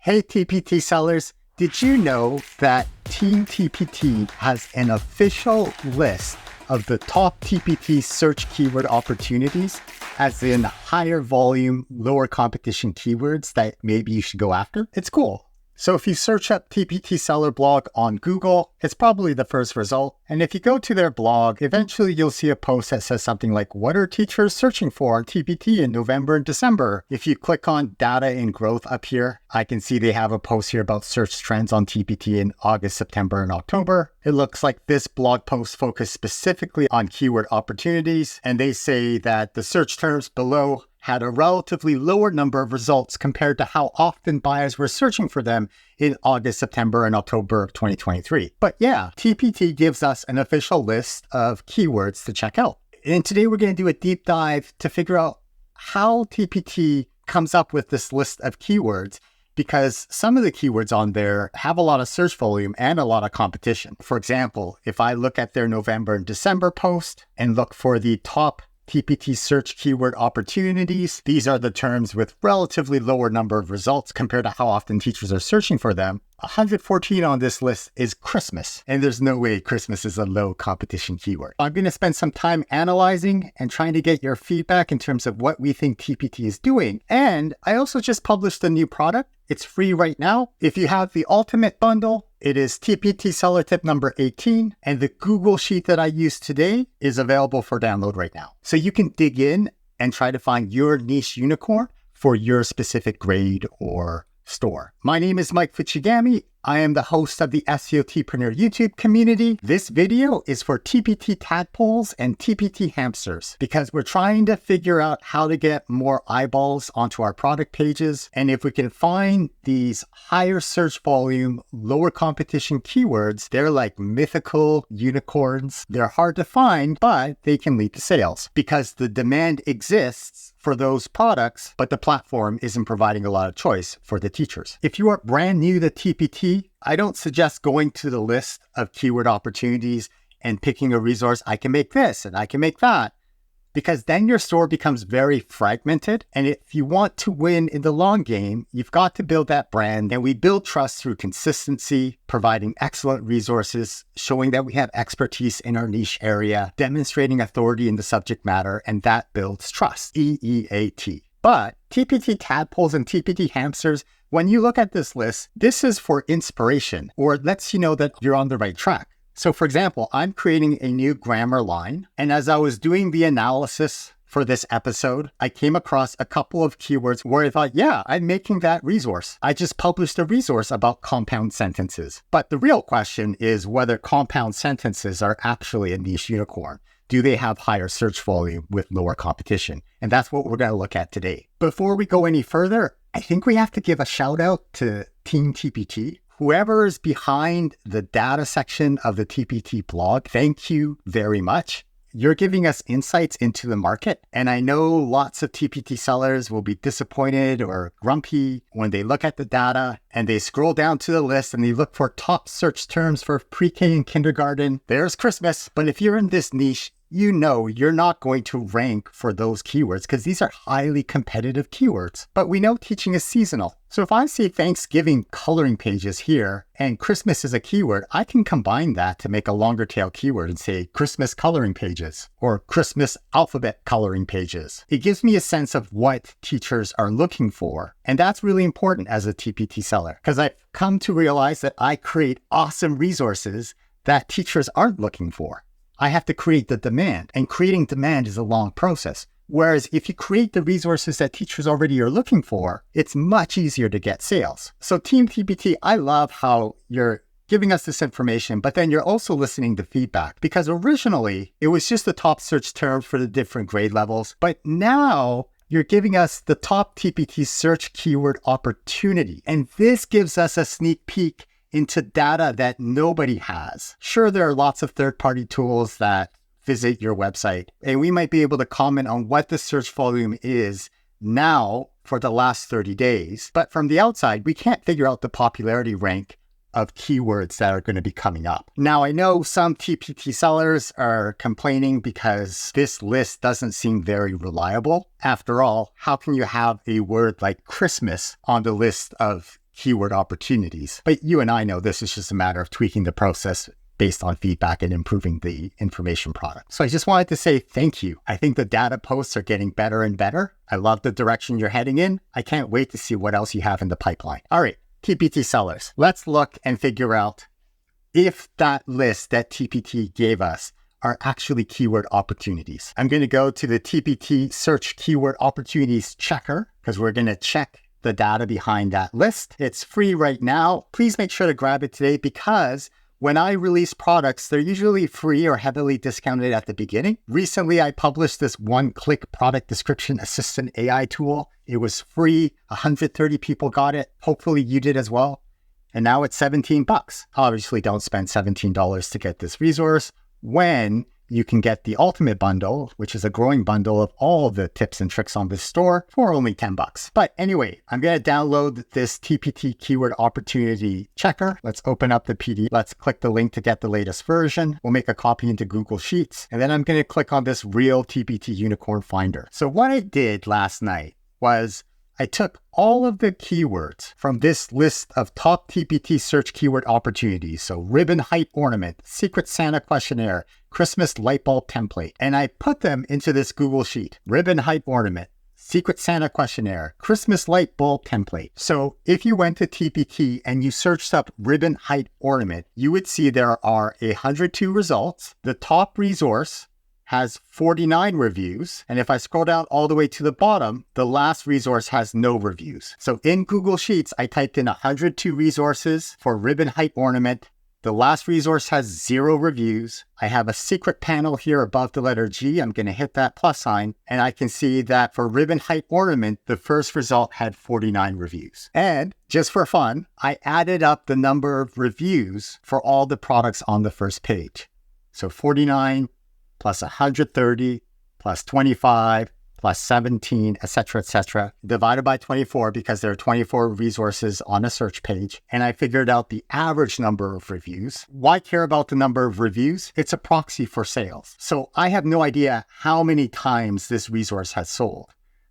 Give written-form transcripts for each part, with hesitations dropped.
Hey TPT sellers, did you know that Team TPT has an official list of the top TPT search keyword opportunities, as in higher volume, lower competition keywords that maybe you should go after? It's cool. So if you search up TPT seller blog on Google, it's probably the first result. And if you go to their blog, eventually you'll see a post that says something like, what are teachers searching for on TPT in November and December? If you click on data and growth up here, I can see they have a post here about search trends on TPT in August, September, and October. It looks like this blog post focused specifically on keyword opportunities. And they say that the search terms below had a relatively lower number of results compared to how often buyers were searching for them in August, September, and October of 2023. But yeah, TPT gives us an official list of keywords to check out. And today we're going to do a deep dive to figure out how TPT comes up with this list of keywords, because some of the keywords on there have a lot of search volume and a lot of competition. For example, if I look at their November and December post and look for the top TPT search keyword opportunities, these are the terms with relatively lower number of results compared to how often teachers are searching for them. 114 on this list is Christmas, and there's no way Christmas is a low competition keyword. I'm going to spend some time analyzing and trying to get your feedback in terms of what we think TPT is doing. And I also just published a new product. It's free right now. If you have the ultimate bundle, it is TPT seller tip number 18, and the Google sheet that I used today is available for download right now. So you can dig in and try to find your niche unicorn for your specific grade or store. My name is Mike Fuchigami. I am the host of the SEOTpreneur YouTube community. This video is for TPT tadpoles and TPT hamsters, because we're trying to figure out how to get more eyeballs onto our product pages. And if we can find these higher search volume, lower competition keywords, they're like mythical unicorns. They're hard to find, but they can lead to sales because the demand exists for those products, but the platform isn't providing a lot of choice for the teachers. If you are brand new to TPT, I don't suggest going to the list of keyword opportunities and picking a resource. I can make this and I can make that, because then your store becomes very fragmented. And if you want to win in the long game, you've got to build that brand. And we build trust through consistency, providing excellent resources, showing that we have expertise in our niche area, demonstrating authority in the subject matter, and that builds trust, EEAT. But TPT tadpoles and TPT hamsters, when you look at this list, this is for inspiration, or it lets you know that you're on the right track. So for example, I'm creating a new grammar line, and as I was doing the analysis for this episode, I came across a couple of keywords where I thought, yeah, I'm making that resource. I just published a resource about compound sentences. But the real question is whether compound sentences are actually a niche unicorn. Do they have higher search volume with lower competition? And that's what we're going to look at today. Before we go any further, I think we have to give a shout out to Team TPT. Whoever is behind the data section of the TPT blog, thank you very much. You're giving us insights into the market. And I know lots of TPT sellers will be disappointed or grumpy when they look at the data and they scroll down to the list and they look for top search terms for pre-K and kindergarten. There's Christmas. But if you're in this niche, you know you're not going to rank for those keywords because these are highly competitive keywords. But we know teaching is seasonal. So if I see Thanksgiving coloring pages here and Christmas is a keyword, I can combine that to make a longer tail keyword and say Christmas coloring pages or Christmas alphabet coloring pages. It gives me a sense of what teachers are looking for. And that's really important as a TPT seller, because I've come to realize that I create awesome resources that teachers aren't looking for. I have to create the demand, and creating demand is a long process. Whereas if you create the resources that teachers already are looking for, it's much easier to get sales. So Team TPT, I love how you're giving us this information, but then you're also listening to feedback, because originally it was just the top search terms for the different grade levels. But now you're giving us the top TPT search keyword opportunity. And this gives us a sneak peek into data that nobody has. Sure, there are lots of third-party tools that visit your website, and we might be able to comment on what the search volume is now for the last 30 days. But from the outside, we can't figure out the popularity rank of keywords that are going to be coming up. Now, I know some TPT sellers are complaining because this list doesn't seem very reliable. After all, how can you have a word like Christmas on the list of keyword opportunities. But you and I know this is just a matter of tweaking the process based on feedback and improving the information product. So I just wanted to say thank you. I think the data posts are getting better and better. I love the direction you're heading in. I can't wait to see what else you have in the pipeline. All right, TPT sellers, let's look and figure out if that list that TPT gave us are actually keyword opportunities. I'm going to go to the TPT search keyword opportunities checker because we're going to check the data behind that list. It's free right now. Please make sure to grab it today because when I release products, they're usually free or heavily discounted at the beginning. Recently, I published this one-click product description assistant AI tool. It was free. 130 people got it. Hopefully you did as well. And now it's $17. Obviously, don't spend $17 to get this resource when you can get the ultimate bundle, which is a growing bundle of all the tips and tricks on this store for only $10. But anyway, I'm going to download this TPT keyword opportunity checker. Let's open up the PDF. Let's click the link to get the latest version. We'll make a copy into Google Sheets. And then I'm going to click on this real TPT unicorn finder. So what I did last night was I took all of the keywords from this list of top TPT search keyword opportunities. So ribbon height ornament, secret Santa questionnaire, Christmas light bulb template, and I put them into this Google Sheet. Ribbon height ornament, secret Santa questionnaire, Christmas light bulb template. So if you went to TPT and you searched up ribbon height ornament, you would see there are 102 results. The top resource has 49 reviews. And if I scroll down all the way to the bottom, the last resource has no reviews. So in Google Sheets, I typed in 102 resources for ribbon height ornament. The last resource has 0 reviews. I have a secret panel here above the letter G. I'm going to hit that plus sign. And I can see that for ribbon height ornament, the first result had 49 reviews. And just for fun, I added up the number of reviews for all the products on the first page. So 49 plus 130, plus 25, plus 17, etc., divided by 24 because there are 24 resources on a search page. And I figured out the average number of reviews. Why care about the number of reviews? It's a proxy for sales. So I have no idea how many times this resource has sold,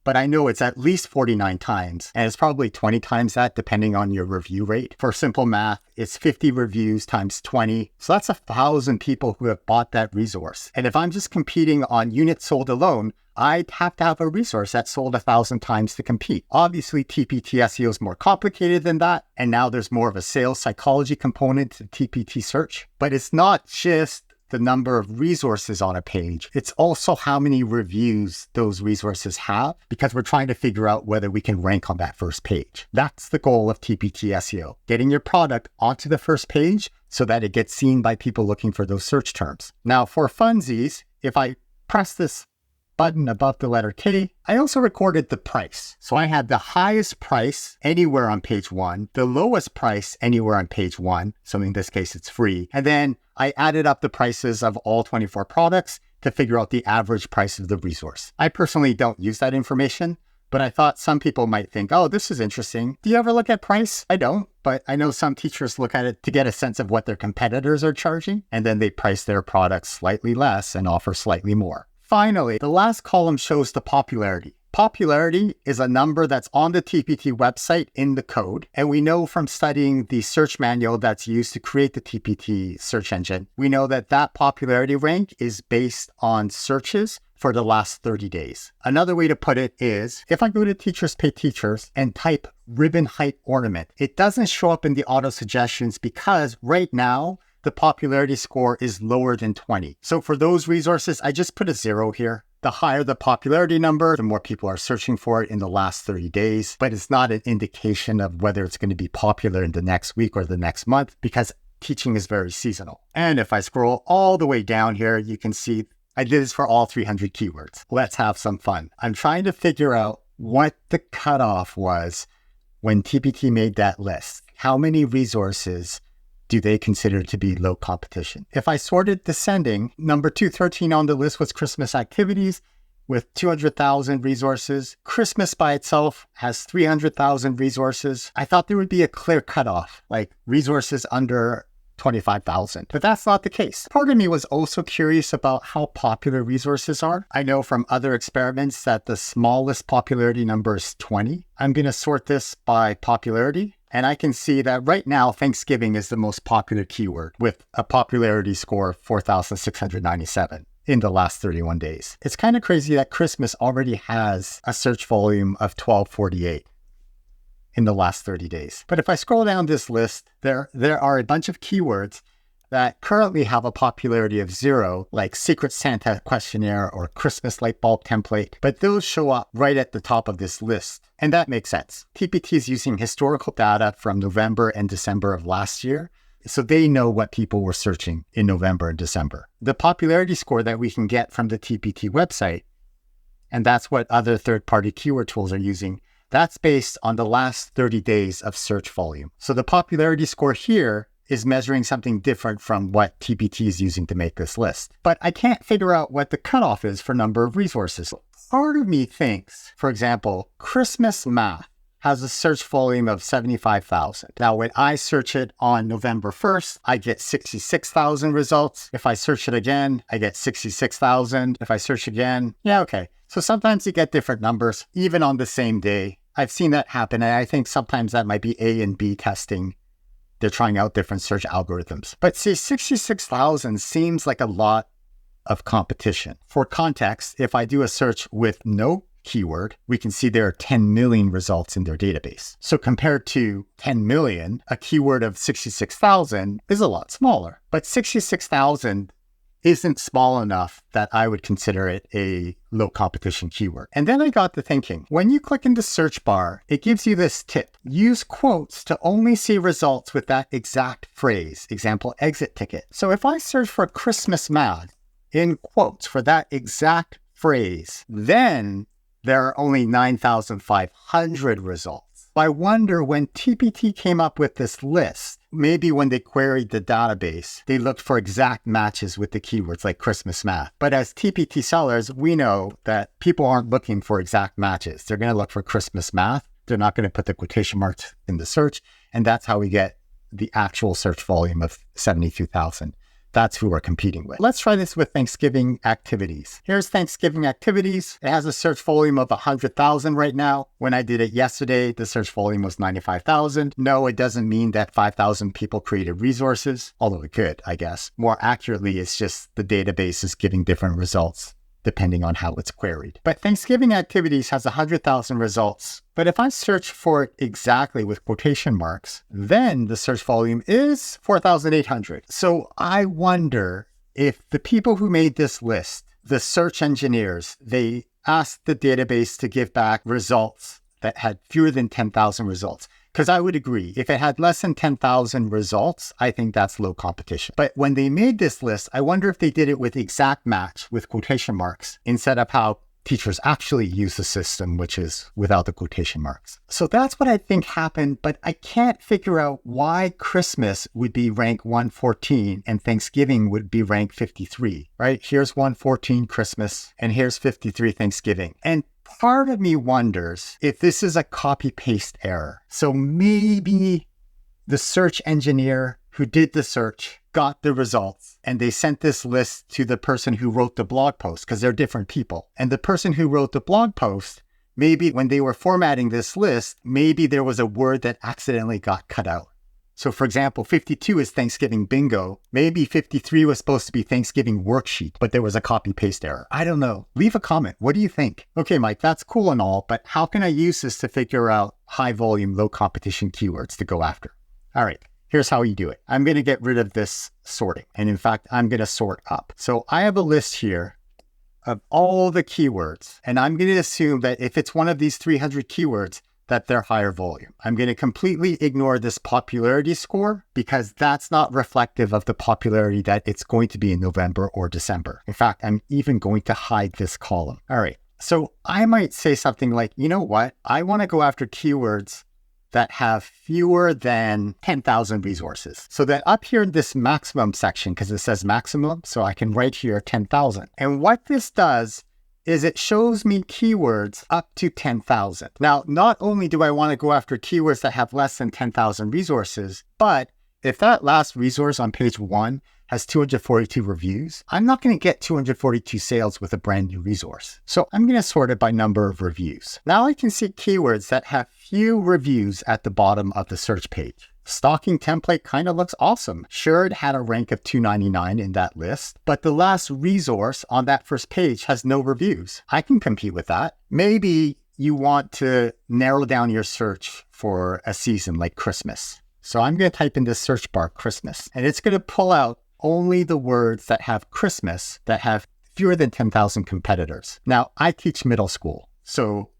but I know it's at least 49 times, and it's probably 20 times that depending on your review rate. For simple math, it's 50 reviews times 20. So that's 1,000 people who have bought that resource. And if I'm just competing on units sold alone, I'd have to have a resource that sold 1,000 times to compete. Obviously, TPT SEO is more complicated than that, and now there's more of a sales psychology component to TPT search. But it's not just the number of resources on a page. It's also how many reviews those resources have, because we're trying to figure out whether we can rank on that first page. That's the goal of TPT SEO, getting your product onto the first page so that it gets seen by people looking for those search terms. Now, for funsies, if I press this button above the letter kitty, I also recorded the price. So I had the highest price anywhere on page 1, the lowest price anywhere on page 1. So in this case, it's free. And then I added up the prices of all 24 products to figure out the average price of the resource. I personally don't use that information, but I thought some people might think, oh, this is interesting. Do you ever look at price? I don't, but I know some teachers look at it to get a sense of what their competitors are charging, and then they price their products slightly less and offer slightly more. Finally, the last column shows the popularity. Popularity is a number that's on the TPT website in the code. And we know from studying the search manual that's used to create the TPT search engine, we know that that popularity rank is based on searches for the last 30 days. Another way to put it is, if I go to Teachers Pay Teachers and type ribbon height ornament, it doesn't show up in the auto suggestions because right now, the popularity score is lower than 20. So for those resources, I just put a 0 here. The higher the popularity number, the more people are searching for it in the last 30 days. But it's not an indication of whether it's going to be popular in the next week or the next month because teaching is very seasonal. And if I scroll all the way down here, you can see I did this for all 300 keywords. Let's have some fun. I'm trying to figure out what the cutoff was when TPT made that list. How many resources do they consider to be low competition? If I sorted descending, number 213 on the list was Christmas activities with 200,000 resources. Christmas by itself has 300,000 resources. I thought there would be a clear cutoff, like resources under 25,000, but that's not the case. Part of me was also curious about how popular resources are. I know from other experiments that the smallest popularity number is 20. I'm going to sort this by popularity. And I can see that right now, Thanksgiving is the most popular keyword with a popularity score of 4,697 in the last 31 days. It's kind of crazy that Christmas already has a search volume of 1248 in the last 30 days. But if I scroll down this list, there are a bunch of keywords that currently have a popularity of 0, like Secret Santa questionnaire or Christmas light bulb template, but those show up right at the top of this list. And that makes sense. TPT is using historical data from November and December of last year, so they know what people were searching in November and December. The popularity score that we can get from the TPT website, and that's what other third-party keyword tools are using, that's based on the last 30 days of search volume. So the popularity score here is measuring something different from what TPT is using to make this list. But I can't figure out what the cutoff is for number of resources. Part of me thinks, for example, Christmas math has a search volume of 75,000. Now, when I search it on November 1st, I get 66,000 results. If I search it again, I get 66,000. If I search again, yeah, okay. So sometimes you get different numbers, even on the same day. I've seen that happen, and I think sometimes that might be A and B testing. They're trying out different search algorithms. But see, 66,000 seems like a lot of competition. For context, if I do a search with no keyword, we can see there are 10 million results in their database. So compared to 10 million, a keyword of 66,000 is a lot smaller. But 66,000 isn't small enough that I would consider it a low competition keyword. And then I got to thinking, when you click in the search bar, it gives you this tip. Use quotes to only see results with that exact phrase. Example, exit ticket. So if I search for Christmas math in quotes for that exact phrase, then there are only 9,500 results. I wonder when TPT came up with this list, maybe when they queried the database, they looked for exact matches with the keywords like Christmas math. But as TPT sellers, we know that people aren't looking for exact matches. They're going to look for Christmas math. They're not going to put the quotation marks in the search. And that's how we get the actual search volume of 72,000. That's who we're competing with. Let's try this with Thanksgiving activities. Here's Thanksgiving activities. It has a search volume of 100,000 right now. When I did it yesterday, the search volume was 95,000. No, it doesn't mean that 5,000 people created resources, although it could, I guess. More accurately, it's just the database is giving different results depending on how it's queried. But Thanksgiving activities has 100,000 results. But if I search for it exactly with quotation marks, then the search volume is 4,800. So I wonder if the people who made this list, the search engineers, they asked the database to give back results that had fewer than 10,000 results. Because I would agree, if it had less than 10,000 results, I think that's low competition. But when they made this list, I wonder if they did it with exact match with quotation marks instead of how teachers actually use the system, which is without the quotation marks. So that's what I think happened, but I can't figure out why Christmas would be rank 114 and Thanksgiving would be rank 53, right? Here's 114 Christmas and here's 53 Thanksgiving. And part of me wonders if this is a copy-paste error. So maybe the search engineer who did the search got the results and they sent this list to the person who wrote the blog post because they're different people. And the person who wrote the blog post, maybe when they were formatting this list, maybe there was a word that accidentally got cut out. So for example, 52 is Thanksgiving bingo. Maybe 53 was supposed to be Thanksgiving worksheet, but there was a copy-paste error. I don't know. Leave a comment. What do you think? Okay, Mike, that's cool and all, but how can I use this to figure out high volume, low competition keywords to go after? All right. Here's how you do it. I'm going to get rid of this sorting. And in fact, I'm going to sort up. So I have a list here of all the keywords. And I'm going to assume that if it's one of these 300 keywords, that they're higher volume. I'm going to completely ignore this popularity score because that's not reflective of the popularity that it's going to be in November or December. In fact, I'm even going to hide this column. All right. So I might say something like, you know what? I want to go after keywords that have fewer than 10,000 resources. So that up here in this maximum section, because it says maximum, so I can write here 10,000. And what this does is it shows me keywords up to 10,000. Now, not only do I want to go after keywords that have less than 10,000 resources, but if that last resource on page 1 has 242 reviews, I'm not going to get 242 sales with a brand new resource. So I'm going to sort it by number of reviews. Now I can see keywords that have few reviews at the bottom of the search page. Stocking template kind of looks awesome. Sure, it had a rank of 299 in that list, but the last resource on that first page has no reviews. I can compete with that. Maybe you want to narrow down your search for a season like Christmas. So I'm going to type in this search bar Christmas, and it's going to pull out only the words that have Christmas that have fewer than 10,000 competitors. Now, I teach middle school, so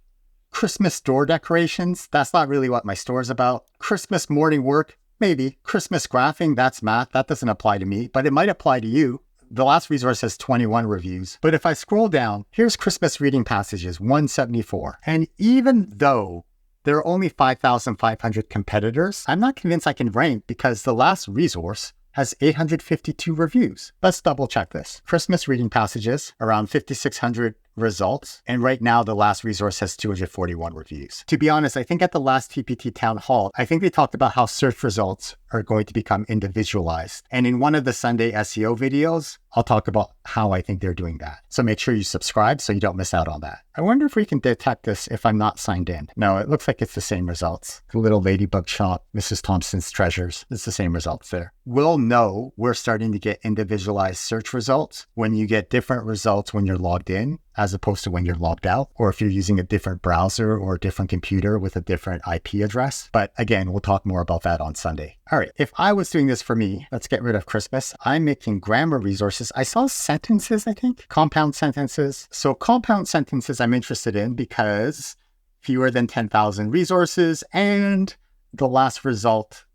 Christmas door decorations, that's not really what my store is about. Christmas morning work, maybe. Christmas graphing, that's math. That doesn't apply to me, but it might apply to you. The last resource has 21 reviews. But if I scroll down, here's Christmas reading passages, 174. And even though there are only 5,500 competitors, I'm not convinced I can rank because the last resource has 852 reviews. Let's double check this. Christmas reading passages, around 5,600 results. And right now, the last resource has 241 reviews. To be honest, I think at the last TPT town hall, I think they talked about how search results are going to become individualized. And in one of the Sunday SEO videos, I'll talk about how I think they're doing that. So make sure you subscribe so you don't miss out on that. I wonder if we can detect this if I'm not signed in. No, it looks like it's the same results. The little ladybug shop, Mrs. Thompson's treasures, it's the same results there. We'll know we're starting to get individualized search results when you get different results when you're logged in as opposed to when you're logged out, or if you're using a different browser or a different computer with a different IP address. But again, we'll talk more about that on Sunday. All right, if I was doing this for me, let's get rid of Christmas. I'm making grammar resources. I saw sentences, I think, compound sentences. So compound sentences I'm interested in because fewer than 10,000 resources and the last result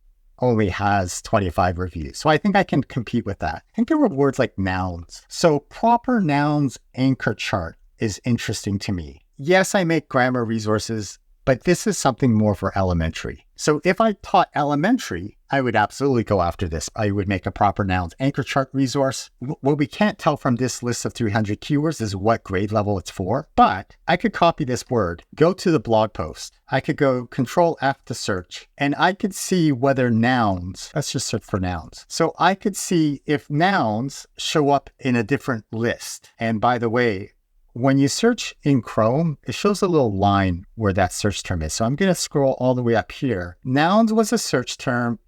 only has 25 reviews. So I think I can compete with that. I think there were words like nouns. So proper nouns anchor chart is interesting to me. Yes, I make grammar resources, but this is something more for elementary. So if I taught elementary, I would absolutely go after this. I would make a proper nouns anchor chart resource. What we can't tell from this list of 300 keywords is what grade level it's for, but I could copy this word, go to the blog post. I could go Control F to search, and I could see whether nouns, let's just search for nouns. So I could see if nouns show up in a different list. And by the way, when you search in Chrome, it shows a little line where that search term is. So I'm going to scroll all the way up here. Nouns was a search term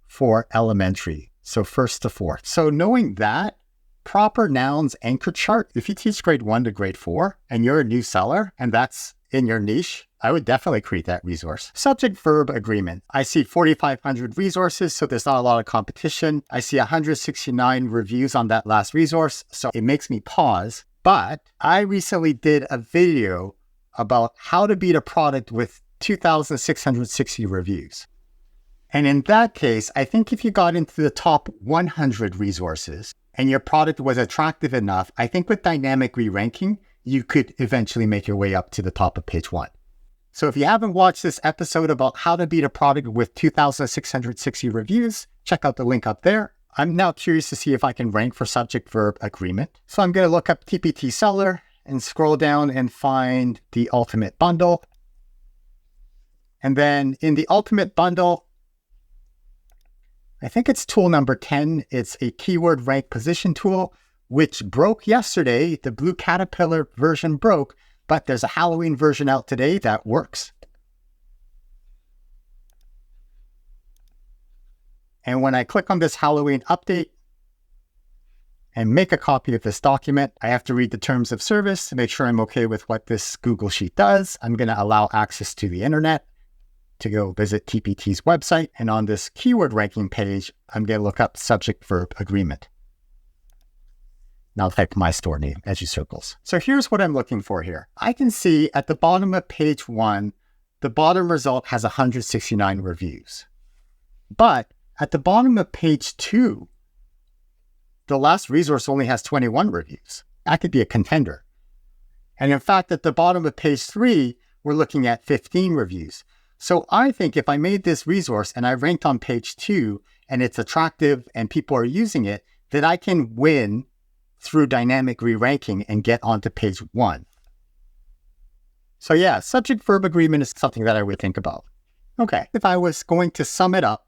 for elementary, so first to fourth. So knowing that, proper nouns anchor chart, if you teach grade 1 to grade 4 and you're a new seller and that's in your niche, I would definitely create that resource. Subject verb agreement. I see 4,500 resources, so there's not a lot of competition. I see 169 reviews on that last resource, so it makes me pause. But I recently did a video about how to beat a product with 2,660 reviews. And in that case, I think if you got into the top 100 resources and your product was attractive enough, I think with dynamic re-ranking, you could eventually make your way up to the top of page 1. So if you haven't watched this episode about how to beat a product with 2,660 reviews, check out the link up there. I'm now curious to see if I can rank for subject verb agreement. So I'm going to look up TPT seller and scroll down and find the ultimate bundle. And then in the ultimate bundle, I think it's tool number 10. It's a keyword rank position tool, which broke yesterday. The blue caterpillar version broke, but there's a Halloween version out today that works. And when I click on this Halloween update and make a copy of this document, I have to read the terms of service to make sure I'm okay with what this Google Sheet does. I'm going to allow access to the internet to go visit TPT's website. And on this keyword ranking page, I'm going to look up subject verb agreement. Now type my store name, Edgy Circles. So here's what I'm looking for here. I can see at the bottom of page 1, the bottom result has 169 reviews. But at the bottom of page 2, the last resource only has 21 reviews. That could be a contender. And in fact, at the bottom of page 3, we're looking at 15 reviews. So I think if I made this resource and I ranked on page 2 and it's attractive and people are using it, then I can win through dynamic re-ranking and get onto page 1. So yeah, subject verb agreement is something that I would think about. Okay, if I was going to sum it up,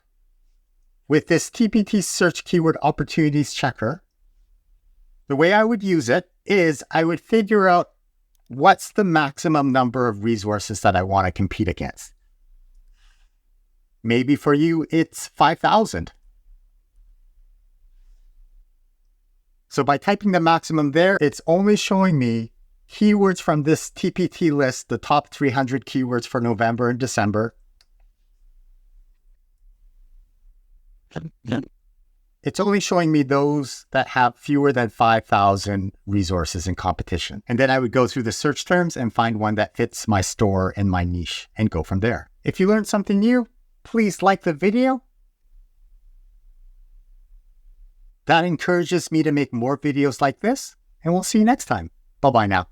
with this TPT search keyword opportunities checker, the way I would use it is I would figure out what's the maximum number of resources that I want to compete against. Maybe for you, it's 5,000. So by typing the maximum there, it's only showing me keywords from this TPT list, the top 300 keywords for November and December. It's only showing me those that have fewer than 5,000 resources in competition. And then I would go through the search terms and find one that fits my store and my niche and go from there. If you learned something new, please like the video. That encourages me to make more videos like this, and we'll see you next time. Bye-bye now.